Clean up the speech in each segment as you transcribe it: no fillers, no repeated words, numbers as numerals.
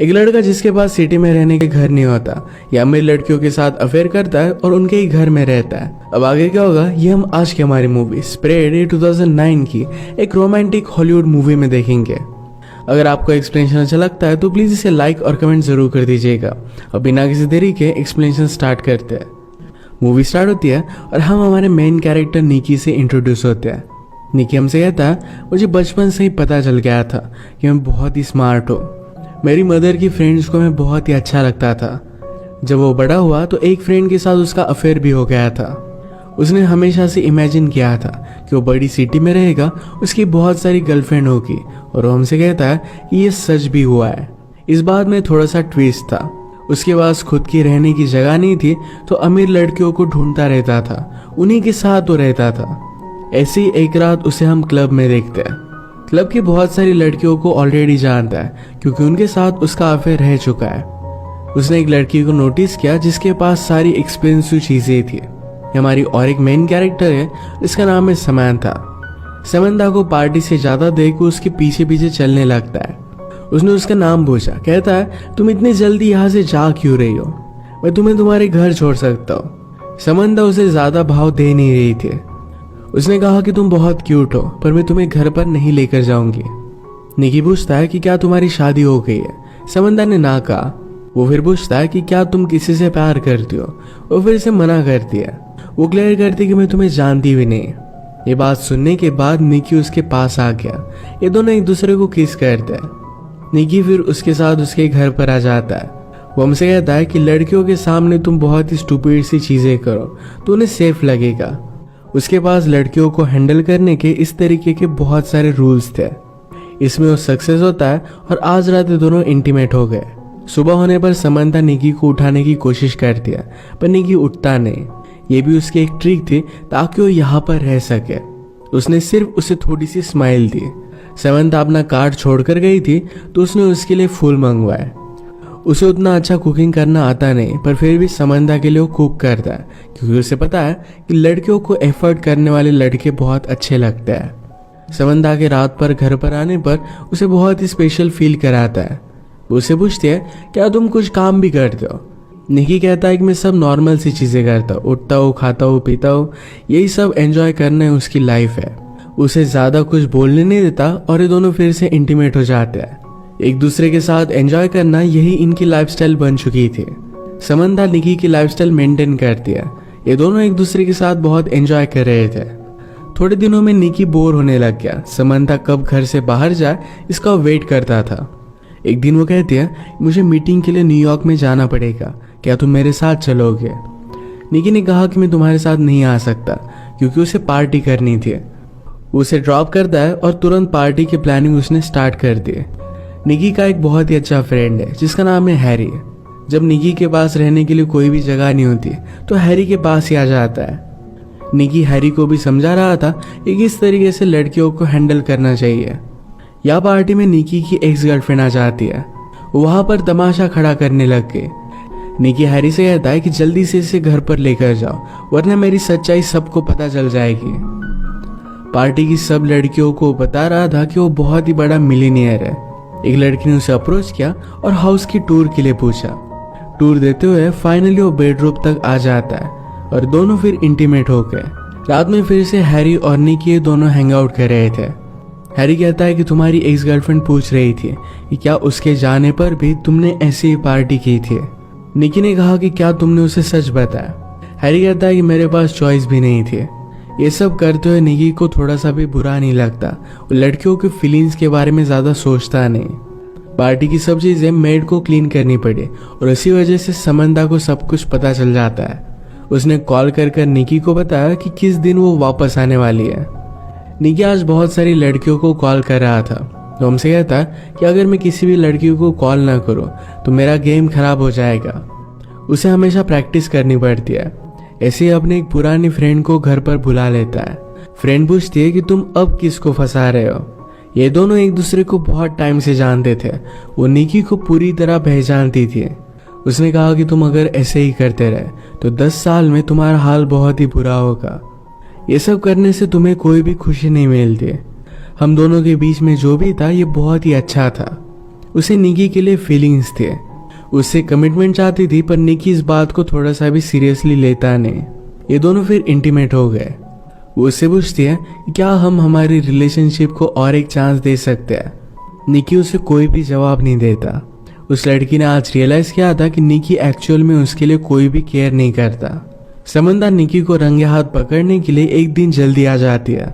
एक लड़का जिसके पास सिटी में रहने के घर नहीं होता, ये अमीर लड़कियों के साथ अफेयर करता है और उनके ही घर में रहता है। अब आगे क्या होगा ये हम आज की हमारी मूवी स्प्रेड 2009 की एक रोमांटिक हॉलीवुड मूवी में देखेंगे। अगर आपको एक्सप्लेनेशन अच्छा लगता है तो प्लीज इसे लाइक और कमेंट जरूर कर दीजिएगा। अब बिना किसी देरी के एक्सप्लेनेशन स्टार्ट करते हैं। मूवी स्टार्ट होती है और हम हमारे मेन कैरेक्टर निकी से इंट्रोड्यूस होते हैं। निकी हमसे कहता है, मुझे बचपन से ही पता चल गया था कि मैं बहुत ही स्मार्ट हूँ। मेरी मदर की फ्रेंड्स को मैं बहुत ही अच्छा लगता था। जब वो बड़ा हुआ तो एक फ्रेंड के साथ उसका अफेयर भी हो गया था। उसने हमेशा से इमेजिन किया था कि वो बड़ी सिटी में रहेगा, उसकी बहुत सारी गर्लफ्रेंड होगी, और वो हमसे कहता है कि ये सच भी हुआ है। इस बात में थोड़ा सा ट्विस्ट था। उसके पास खुद की रहने की जगह नहीं थी तो अमीर लड़कियों को ढूंढता रहता था, उन्हीं के साथ वो रहता था। ऐसी एक रात उसे हम क्लब में देखते हैं। क्लब की बहुत सारी लड़कियों को ऑलरेडी जानता है क्योंकि उनके साथ उसका अफेयर रह चुका है। उसने एक लड़की को नोटिस किया जिसके पास सारी एक्सपेंसिव चीजें थी। हमारी और एक मेन कैरेक्टर है जिसका नाम है समंथा। समंथा को पार्टी से ज्यादा देख के उसके पीछे पीछे चलने लगता है। उसने उसका नाम पूछा, कहता है तुम इतनी जल्दी यहाँ से जा क्यों रही हो, मैं तुम्हें तुम्हारे घर छोड़ सकता हूँ। समंथा उसे ज्यादा भाव दे नहीं रही थी। उसने कहा कि तुम बहुत क्यूट हो पर मैं तुम्हें घर पर नहीं लेकर जाऊंगी। निकी पूछता है कि क्या तुम्हारी शादी हो गई है। समंथा ने ना कहा। वो फिर पूछता है कि क्या तुम किसी से प्यार करती हो। वो फिर से मना करती है। वो क्लियर करती कि मैं तुम्हें जानती भी नहीं। ये बात सुनने के बाद निकी उसके पास आ गया। ये दोनों एक दूसरे को किस करते हैं। निकी फिर उसके साथ उसके घर पर आ जाता है। वो हमसे कहता है कि लड़कियों के सामने तुम बहुत ही स्टूपिड सी चीजें करो तो उन्हें सेफ लगेगा। उसके पास लड़कियों को हैंडल करने के इस तरीके के बहुत सारे रूल्स थे। इसमें वो सक्सेस होता है और आज रात दोनों इंटीमेट हो गए। सुबह होने पर समंथा निकी को उठाने की कोशिश करती है पर निकी उठता नहीं। ये भी उसकी एक ट्रिक थी ताकि वो यहाँ पर रह सके। उसने सिर्फ उसे थोड़ी सी स्माइल दी। समंथा अपना कार्ड छोड़कर गई थी तो उसने उसके लिए फूल मंगवाए। उसे उतना अच्छा कुकिंग करना आता नहीं पर फिर भी समंथा के लिए वो कुक करता है क्योंकि उसे पता है कि लड़कियों को एफर्ट करने वाले लड़के बहुत अच्छे लगते हैं। समंथा के रात पर घर पर आने पर उसे बहुत ही स्पेशल फील कराता है। वो उसे पूछती है, क्या तुम कुछ काम भी करते हो। निकी कहता है कि मैं सब नॉर्मल सी चीजें करता हूँ, उठता हूँ, खाता हूँ, पीता हूँ, यही सब एंजॉय करना उसकी लाइफ है। उसे ज्यादा कुछ बोलने नहीं देता और ये दोनों फिर से इंटीमेट हो जाते हैं। एक दूसरे के साथ एंजॉय करना यही इनकी लाइफस्टाइल बन चुकी थी। समंथा निकी की लाइफस्टाइल मेंटेन करती है। ये दोनों एक दूसरे के साथ बहुत एंजॉय कर रहे थे। थोड़े दिनों में निकी बोर होने लग गया। समंथा कब घर से बाहर जाए इसका वेट करता था। एक दिन वो कहती है, मुझे मीटिंग के लिए न्यूयॉर्क में जाना पड़ेगा, क्या तुम मेरे साथ चलोगे। निकी ने कहा कि मैं तुम्हारे साथ नहीं आ सकता क्योंकि उसे पार्टी करनी थी। उसे ड्रॉप करता है और तुरंत पार्टी की प्लानिंग उसने स्टार्ट कर दी। निकी का एक बहुत ही अच्छा फ्रेंड है जिसका नाम है हैरी। जब निकी के पास रहने के लिए कोई भी जगह नहीं होती तो हैरी के पास ही आ जाता है। निकी हैरी को भी समझा रहा था कि किस तरीके से लड़कियों को हैंडल करना चाहिए। यह पार्टी में निकी की एक्स गर्लफ्रेंड आ जाती है। वहां पर तमाशा खड़ा करने लग गए। निकी हैरी से कहता है कि जल्दी से इसे घर पर लेकर जाओ वरना मेरी सच्चाई सबको पता चल जाएगी। पार्टी की सब लड़कियों को बता रहा था कि वो बहुत ही बड़ा मिलीनियर है। एक लड़की ने उसे अप्रोच किया और हाउस की टूर के लिए पूछा। टूर देते हुए फाइनली वो बेडरूम तक आ जाता है और दोनों फिर इंटीमेट हो गए। रात में फिर से हैरी और निकी दोनों हैंग आउट कर रहे थे। हैरी कहता है कि तुम्हारी एक्स गर्लफ्रेंड पूछ रही थी कि क्या उसके जाने पर भी तुमने ऐसी ही पार्टी की थी। निकी ने कहा कि क्या तुमने उसे सच बताया। हैरी कहता है कि मेरे पास चॉइस भी नहीं थी। ये सब करते हुए निकी को थोड़ा सा भी बुरा नहीं लगता। वो लड़कियों के फीलिंग्स के बारे में ज्यादा सोचता नहीं। पार्टी की सब चीजें मेड को क्लीन करनी पड़ी और इसी वजह से समंथा को सब कुछ पता चल जाता है। उसने कॉल कर निकी को बताया कि किस दिन वो वापस आने वाली है। निकी आज बहुत सारी लड़कियों को कॉल कर रहा था तो हमसे कहता है कि अगर मैं किसी भी लड़की को कॉल ना करूं तो मेरा गेम खराब हो जाएगा। उसे हमेशा प्रैक्टिस करनी पड़ती है। ऐसे ही अपने एक पुरानी फ्रेंड को घर पर बुला लेता है। फ्रेंड पूछती है कि तुम अब किसको फंसा रहे हो। ये दोनों एक दूसरे को बहुत टाइम से जानते थे। वो निकी को पूरी तरह पहचानती थी। उसने कहा कि तुम अगर ऐसे ही करते रहे तो 10 साल में तुम्हारा हाल बहुत ही बुरा होगा। ये सब करने से तुम्हें कोई भी खुशी नहीं मिलती। हम दोनों के बीच में जो भी था ये बहुत ही अच्छा था। उसे निकी के लिए फीलिंग्स थे, उससे कमिटमेंट चाहती थी, पर निकी इस बात को थोड़ा सा भी सीरियसली लेता नहीं। ये दोनों फिर इंटीमेट हो गए। वो उससे पूछती है कि क्या हम हमारी रिलेशनशिप को और एक चांस दे सकते हैं। निकी उसे कोई भी जवाब नहीं देता। उस लड़की ने आज रियलाइज किया था कि निकी एक्चुअल में उसके लिए कोई भी केयर नहीं करता। समंता निकी को रंगे हाथ पकड़ने के लिए एक दिन जल्दी आ जाती है।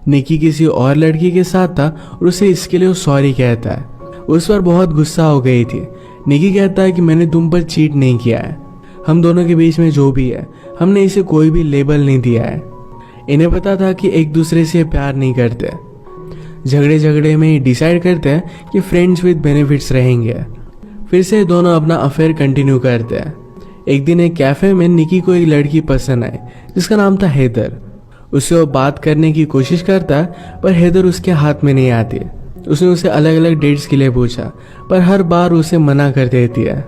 निकी किसी और लड़की के साथ था और उसे इसके लिए वो सॉरी कहता है। उस पर बहुत गुस्सा हो गई थी। निकी कहता है कि मैंने तुम पर चीट नहीं किया है, हम दोनों के बीच में जो भी है हमने इसे कोई भी लेबल नहीं दिया है। इन्हें पता था कि एक दूसरे से प्यार नहीं करते। झगड़े में डिसाइड करते हैं कि फ्रेंड्स विद बेनिफिट्स रहेंगे। फिर से दोनों अपना अफेयर कंटिन्यू करते हैं। एक दिन एक कैफे में निकी को एक लड़की पसंद आई जिसका नाम था हेदर। उससे वो बात करने की कोशिश करता है, पर हेदर उसके हाथ में नहीं आती। उसने उसे अलग अलग डेट्स के लिए पूछा, पर हर बार उसे मना कर देती है।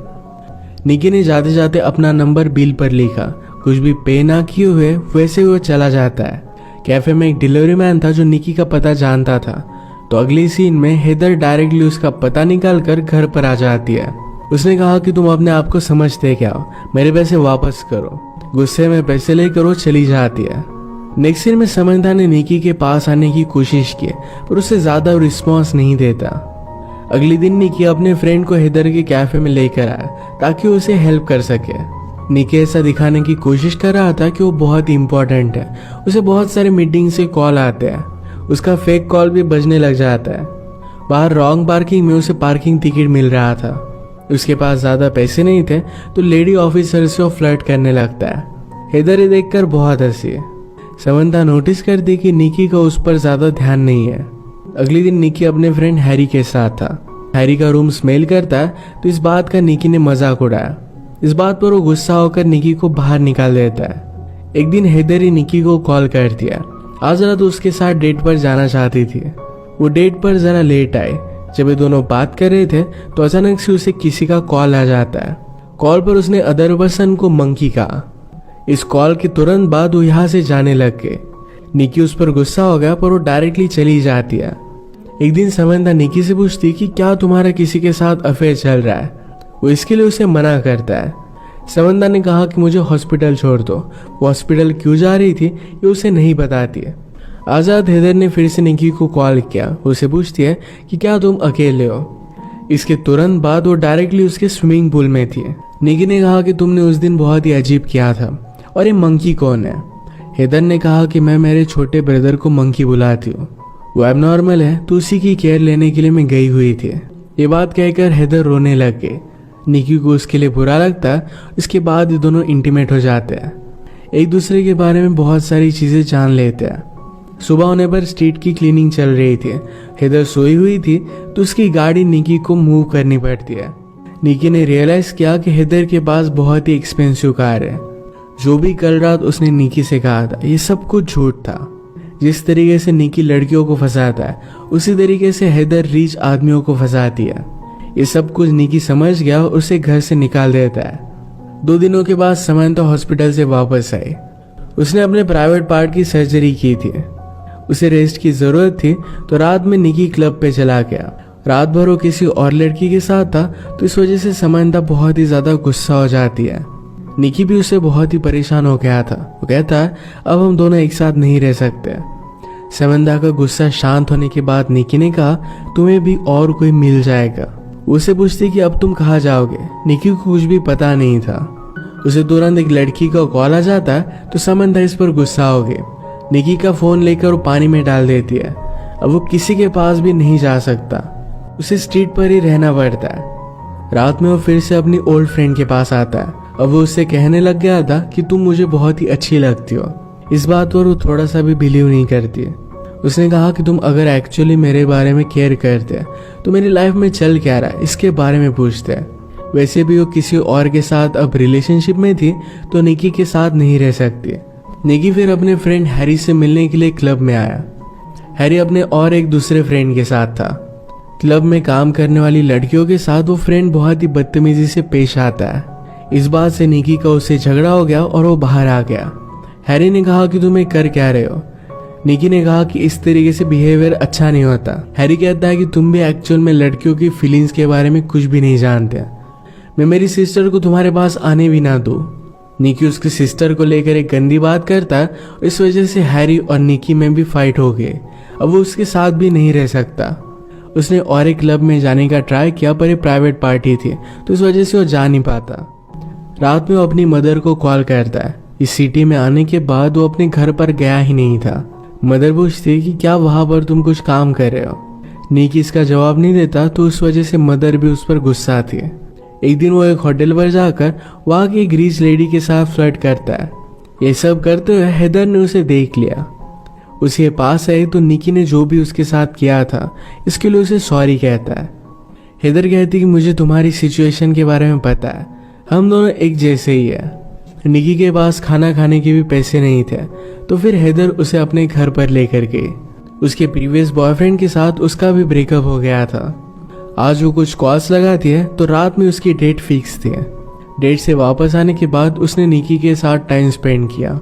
निकी ने जाते जाते अपना नंबर बिल पर लिखा। कुछ भी पे ना किए हुए वैसे वो चला जाता है। कैफे में एक डिलीवरी मैन था जो निकी का पता जानता था, तो अगली सीन में हेदर डायरेक्टली उसका पता निकाल कर घर पर आ जाती है। उसने कहा कि तुम अपने आप को समझते क्या हो, मेरे पैसे वापस करो। गुस्से में पैसे लेकर वो चली जाती है। नेक्स्ट सीन में समंता ने निकी के पास आने की कोशिश की, पर उसे ज्यादा रिस्पॉन्स नहीं देता। अगले दिन निकी अपने फ्रेंड को हेदर के कैफे में लेकर आया ताकि उसे हेल्प कर सके। निकी ऐसा दिखाने की कोशिश कर रहा था कि वो बहुत इंपॉर्टेंट है। उसे बहुत सारे मीटिंग से कॉल आते हैं। उसका फेक कॉल भी बजने लग जाता है। बाहर रॉन्ग पार्किंग में उसे पार्किंग टिकट मिल रहा था। उसके पास ज्यादा पैसे नहीं थे, तो लेडी ऑफिसर से वो फ्लर्ट करने लगता है। हेदर ये देखकर बहुत हंसी। समंता नोटिस करती कि निकी का उस पर ज्यादा ध्यान नहीं है। अगले दिन निकी अपने फ्रेंड हैरी के साथ था। हैरी का रूम स्मेल करता है, तो इस बात का निकी ने मजाक उड़ाया। इस बात पर वो गुस्सा होकर निकी को बाहर निकाल देता है। एक दिन हेदर ही निकी को कॉल कर दिया। आज रात उसके साथ डेट पर जाना चाहती थी। वो डेट पर जरा लेट आए। जब ये दोनों बात कर रहे थे तो अचानक से उसे किसी का कॉल आ जाता है। कॉल पर उसने अदर पर्सन को मंकी कहा। इस कॉल के तुरंत बाद वो यहाँ से जाने लग गए। निकी उस पर गुस्सा हो गया, पर वो डायरेक्टली चली जाती है। एक दिन समंता निकी से पूछती कि क्या तुम्हारा किसी के साथ अफेयर चल रहा है। वो इसके लिए उसे मना करता है। समंता ने कहा कि मुझे हॉस्पिटल छोड़ दो। वो हॉस्पिटल क्यों जा रही थी ये उसे नहीं बताती है। आजाद हेदर ने फिर से निकी को कॉल किया। उसे पूछती है कि क्या तुम अकेले हो। इसके तुरंत बाद वो डायरेक्टली उसके स्विमिंग पूल में थी। निकी ने कहा कि तुमने उस दिन बहुत ही अजीब किया था, और ये मंकी कौन है। हेदर ने कहा कि मैं मेरे छोटे ब्रदर को मंकी बुलाती हूँ, वो एबनॉर्मल है, तो उसी की केयर लेने के लिए मैं गई हुई थी। ये बात कहकर हेदर रोने लग गई। निकी को उसके लिए बुरा लगता। इसके बाद ये दोनों इंटीमेट हो जाते हैं, एक दूसरे के बारे में बहुत सारी चीजें जान लेते हैं। सुबह होने पर स्ट्रीट की क्लीनिंग चल रही थी। हेदर सोई हुई थी, तो उसकी गाड़ी निकी को मूव करनी पड़ती है। निकी ने रियलाइज किया कि हेदर के पास बहुत ही एक्सपेंसिव कार है। जो भी कल रात उसने निकी से कहा था ये सब कुछ झूठ था। जिस तरीके से निकी लड़कियों को फंसाता है, उसी तरीके से हेदर रिच आदमियों को फंसाती है। ये सब कुछ निकी समझ गया और उसे घर से निकाल देता है। 2 दिनों के बाद समंता हॉस्पिटल से वापस आई। उसने अपने प्राइवेट पार्ट की सर्जरी की थी। उसे रेस्ट की जरूरत थी, तो रात में निकी क्लब पे चला गया। रात भर वो किसी और लड़की के साथ था, तो इस वजह से समंता बहुत ही ज्यादा गुस्सा हो जाती है। निकी भी उससे बहुत ही परेशान हो गया था। वो कहता है अब हम दोनों एक साथ नहीं रह सकते। समंता का गुस्सा शांत होने के बाद निकी ने कहा तुम्हें भी और कोई मिल जाएगा। उसे पूछती कि अब तुम कहाँ जाओगे। निकी को कुछ भी पता नहीं था। उसे तुरंत एक लड़की का कॉल आ जाता है, तो समंता इस पर गुस्सा हो गई। निकी का फोन लेकर वो पानी में डाल देती है। अब वो किसी के पास भी नहीं जा सकता, उसे स्ट्रीट पर ही रहना पड़ता है। रात में वो फिर से अपनी ओल्ड फ्रेंड के पास आता है। अब वो उससे कहने लग गया था कि तुम मुझे बहुत ही अच्छी लगती हो। इस बात पर वो थोड़ा सा भी बिलीव नहीं करती। उसने कहा कि तुम अगर एक्चुअली मेरे बारे में केयर करते तो मेरी लाइफ में चल क्या रहा है इसके बारे में पूछते। वैसे भी वो किसी और के साथ अब रिलेशनशिप में थी, तो निकी के साथ नहीं रह सकती। निकी फिर अपने फ्रेंड हैरी से मिलने के लिए क्लब में आया। हैरी अपने और एक दूसरे फ्रेंड के साथ था। क्लब में काम करने वाली लड़कियों के साथ वो फ्रेंड बहुत ही बदतमीजी से पेश आता है। इस बात से निकी का उससे झगड़ा हो गया और वो बाहर आ गया। हैरी ने कहा कि तुम कर क्या रहे हो। निकी ने कहा कि इस तरीके से बिहेवियर अच्छा नहीं होता। हैरी कहता है कि तुम भी एक्चुअल में लड़कियों की फीलिंग्स के बारे में कुछ भी नहीं जानते। मैं मेरी सिस्टर को तुम्हारे पास आने भी ना दूं। निकी उसकी सिस्टर को लेकर एक गंदी बात करता है। इस वजह से हैरी और निकी में भी फाइट हो गए। अब वो उसके साथ भी नहीं रह सकता। उसने और एक क्लब में जाने का ट्राई किया पर ये प्राइवेट पार्टी थी तो इस वजह से वो जा नहीं पाता। रात में वो अपनी मदर को कॉल करता है। इस सिटी में आने के बाद वो अपने घर पर गया ही नहीं था। मदर पूछती कि क्या वहां पर तुम कुछ काम कर रहे हो। निकी इसका जवाब नहीं देता तो उस वजह से मदर भी उस पर गुस्सा आती है। एक दिन वो एक होटल पर जाकर वहां की एक रिच लेडी के साथ फ्लर्ट करता है। ये सब करते हुए हेदर ने उसे देख लिया। उसके पास आई तो निकी ने जो भी उसके साथ किया था इसके लिए उसे सॉरी कहता है। हेदर कहती कि मुझे तुम्हारी सिचुएशन के बारे में पता है, हम दोनों एक जैसे ही है। निकी के पास खाना खाने के भी पैसे नहीं थे तो फिर हेदर उसे अपने घर पर लेकर गई। उसके प्रीवियस बॉयफ्रेंड के साथ उसका भी ब्रेकअप हो गया था। आज वो कुछ कॉल्स लगाती है तो रात में उसकी डेट फिक्स थी। डेट से वापस आने के बाद उसने निकी के साथ टाइम स्पेंड किया।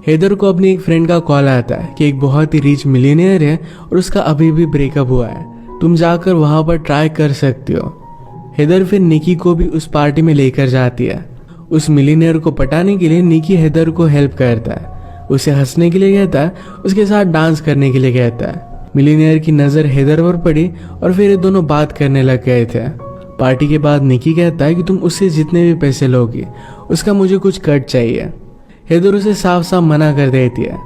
हेदर को अपनी एक फ्रेंड का कॉल आता है कि एक बहुत ही रिच मिलियनियर है और उसका अभी भी ब्रेकअप हुआ है, तुम जाकर वहां पर ट्राई कर सकती हो। हेदर फिर निकी को भी उस पार्टी में लेकर जाती है। उस मिलियनियर को पटाने के लिए निकी हेदर को हेल्प करता है। उसे हंसने के लिए कहता है, उसके साथ डांस करने के लिए कहता है। मिलियनियर की नजर हेदर पर पड़ी और फिर ये दोनों बात करने लग गए थे। पार्टी के बाद निकी कहता है कि तुम उससे जितने भी पैसे लोगी उसका मुझे कुछ कट चाहिए। हेदर उसे साफ साफ मना कर देती है।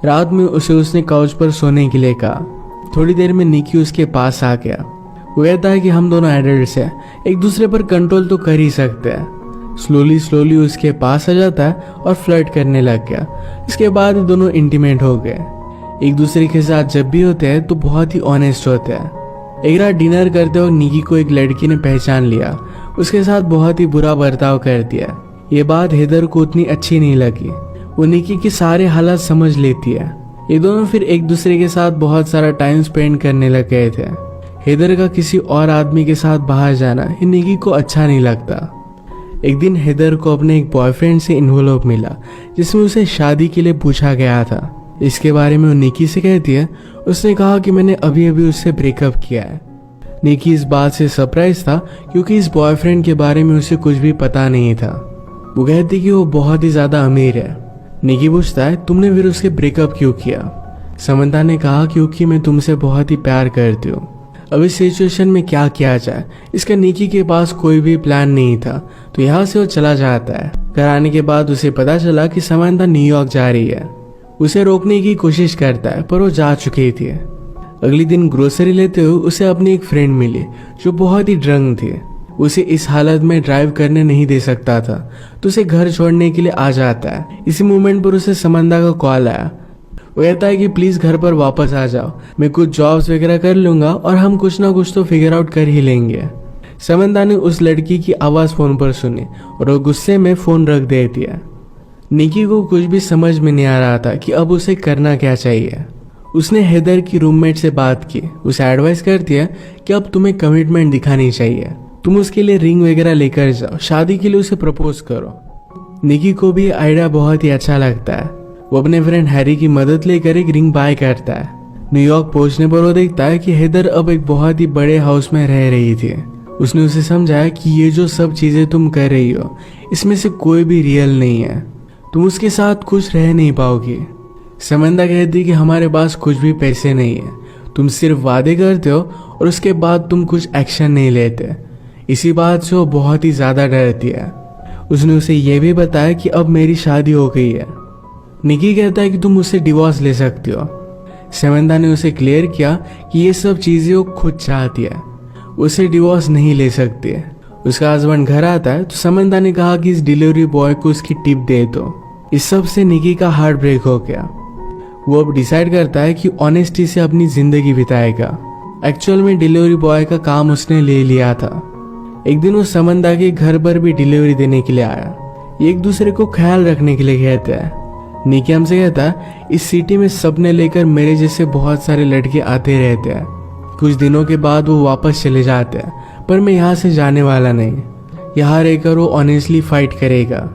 रात में उसे उसने काउच पर सोने के लिए कहा। थोड़ी देर में निकी उसके पास आ गया। वो कहता है कि हम दोनों एडल्ट्स हैं, एक दूसरे पर कंट्रोल तो कर ही सकते हैं। स्लोली उसके पास आ जाता है और फ्लर्ट करने लग गया। इसके बाद दोनों इंटीमेट हो गए। एक दूसरे के साथ जब भी होते हैं तो बहुत ही ऑनेस्ट होते हैं। एक रात डिनर करते वक्त निकी को एक लड़की ने पहचान लिया, उसके साथ बहुत ही बुरा बर्ताव कर दिया। ये बात हेदर को उतनी अच्छी नहीं लगी। वो निकी के सारे हालात समझ लेती है। ये दोनों फिर एक दूसरे के साथ बहुत सारा टाइम स्पेंड करने लग गए थे। हेदर का किसी और आदमी के साथ बाहर जाना निकी को अच्छा नहीं लगता। एक दिन हेदर को अपने एक बॉयफ्रेंड से इन्वॉल्व मिला जिसमें उसे शादी के लिए पूछा गया था। इसके बारे में वो निकी से कहती है, उसने कहा कि मैंने अभी अभी उससे ब्रेकअप किया है। निकी इस बात से सरप्राइज था क्योंकि इस बॉयफ्रेंड के बारे में उसे कुछ भी पता नहीं था। वो कहती कि वो बहुत ही ज्यादा अमीर है। निकी पूछता है, तुमने फिर उसके ब्रेकअप क्यों किया। समंता ने कहा क्योंकि मैं तुमसे बहुत ही प्यार करती हूँ। अब इस सिचुएशन में क्या किया जाए, इसका निकी के पास कोई भी प्लान नहीं था तो यहाँ से वो चला जाता है। घर आने के बाद उसे पता चला कि समंता न्यूयॉर्क जा रही है। उसे रोकने की कोशिश करता है पर वो जा चुकी थी। अगले दिन ग्रोसरी लेते हुए उसे अपनी एक फ्रेंड मिली जो बहुत ही ड्रंक थी। उसे इस हालत में ड्राइव करने नहीं दे सकता था तो उसे घर छोड़ने के लिए आ जाता है। इसी मोमेंट पर उसे समंता का कॉल आया। वो कहता है कि प्लीज घर पर वापस आ जाओ, मैं कुछ जॉब्स वगैरह कर लूंगा और हम कुछ ना कुछ तो फिगर आउट कर ही लेंगे। समंता ने उस लड़की की आवाज फोन पर सुनी और वो गुस्से में फोन रख देती है। निकी को कुछ भी समझ में नहीं आ रहा था कि अब उसे करना क्या चाहिए। उसने हेदर की रूममेट से बात की। उसे एडवाइस करती है कि अब तुम्हें कमिटमेंट दिखानी चाहिए, तुम उसके लिए रिंग वगैरह लेकर जाओ, शादी के लिए उसे प्रपोज करो। निकी को भी आइडिया बहुत ही अच्छा लगता है। वो अपने फ्रेंड हैरी की मदद लेकर एक रिंग बाय करता है। न्यूयॉर्क पहुंचने पर वो देखता है कि हेदर अब एक बहुत ही बड़े हाउस में रह रही थी। उसने उसे समझाया कि ये जो सब चीजें तुम कर रही हो इसमें से कोई भी रियल नहीं है, तुम उसके साथ खुश रह नहीं पाओगी। समंता कहती कि हमारे पास कुछ भी पैसे नहीं है, तुम सिर्फ वादे करते हो और उसके बाद तुम कुछ एक्शन नहीं लेते। इसी बात से वो बहुत ही ज्यादा डरती है। उसने उसे यह भी बताया कि अब मेरी शादी हो गई है। निकी कहता है कि तुम मुझसे डिवोर्स ले सकती हो। समंता ने उसे क्लियर किया कि ये सब चीजें वो खुद चाहती है, उसे डिवोर्स नहीं ले सकती है। उसका हस्बैंड घर आता है तो समंता ने कहा कि इस डिलीवरी बॉय को उसकी टिप दे दो। इस सब से निकी का हार्ट ब्रेक हो गया। वो अब डिसाइड करता है कि ऑनेस्टी से अपनी जिंदगी बिताएगा। एक्चुअल में डिलीवरी बॉय का काम उसने ले लिया था। एक दिन वो समंता के घर पर भी डिलीवरी देने के लिए आया। ये एक दूसरे को ख्याल रखने के लिए कहते हैं। निकी हमसे कहता है, इस सिटी में सपने लेकर मेरे जैसे बहुत सारे लड़के आते रहते हैं। कुछ दिनों के बाद वो वापस चले जाते हैं, पर मैं यहाँ से जाने वाला नहीं। यहाँ रहकर वो ऑनेस्टली फाइट करेगा।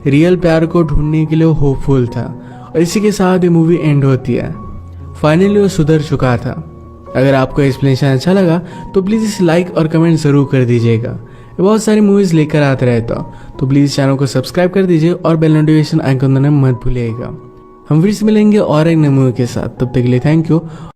रियल प्यार को ढूंढने के लिए वो होपफुल था। और इसी के साथ ये मूवी एंड होती है। फाइनली वो सुधर चुका था। अगर आपको एक्सप्लेनेशन अच्छा लगा तो प्लीज़ इसे लाइक और कमेंट ज़रूर कर दीजिएगा। बहुत सारी मूवीज़ लेकर आते रहता हूँ, तो प्लीज़ चैनल को सब्सक्राइब कर दीजिए और बेल नोटिफिकेशन आइकन दबाना मत भूलिएगा। हम फिर से मिलेंगे और एक नए मूवी के साथ, तब तक के लिए थैंक यू।